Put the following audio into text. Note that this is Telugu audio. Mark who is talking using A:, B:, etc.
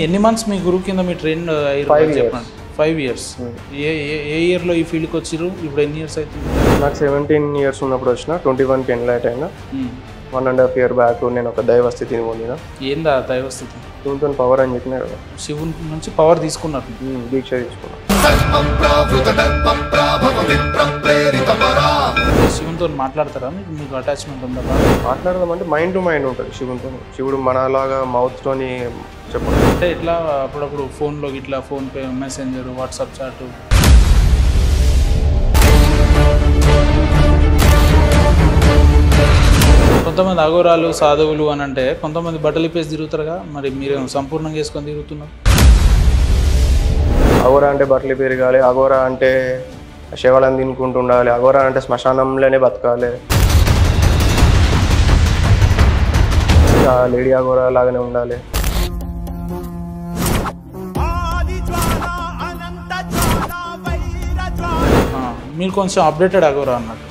A: ఎన్ని మంత్స్ మీ గురువు కింద మీ ట్రైన్ 5 years. ఏ ఇయర్లో ఈ ఫీల్డ్కి వచ్చిర్రు? ఇప్పుడు ఎన్ని ఇయర్స్ అవుతుంది?
B: నాకు 17 years ఉన్నప్పుడు వచ్చిన 21 పెన్లైట్ అయినా 1.5 year బ్యాక్ నేను ఒక దైవ స్థితిని పొందిన.
A: ఏందా దైవ స్థితి?
B: శివునితో పవర్ అని చెప్పినా కదా,
A: శివుని నుంచి పవర్ తీసుకున్నారు,
B: దీక్ష తీసుకున్నాను.
A: శివునితో మాట్లాడతారా? మీకు అటాచ్మెంట్ ఉందా?
B: మాట్లాడదాం అంటే మైండ్ టు మైండ్ ఉంటుంది శివునితో. శివుడు మనలాగా మౌత్తోని చెప్పడం
A: అంటే ఇట్లా అప్పుడప్పుడు ఫోన్లో ఇట్లా ఫోన్పే, మెసెంజర్, వాట్సాప్ చాట్. కొంతమంది అఘోరాలు సాధువులు అని అంటే కొంతమంది బట్టలు ఇప్పేసి తిరుగుతారుగా, మరి మీరు సంపూర్ణంగా వేసుకొని తిరుగుతున్నారు.
B: అఘోరా అంటే బట్టలు పెరగాలి, అఘోరా అంటే శవాలను తినుకుంటూ ఉండాలి, అఘోరా అంటే శ్మశానంలోనే బతకాలి, లేడీ అఘోరా లాగానే ఉండాలి.
A: మీరు కొంచెం అప్డేటెడ్ అఘోరా అన్నట్టు.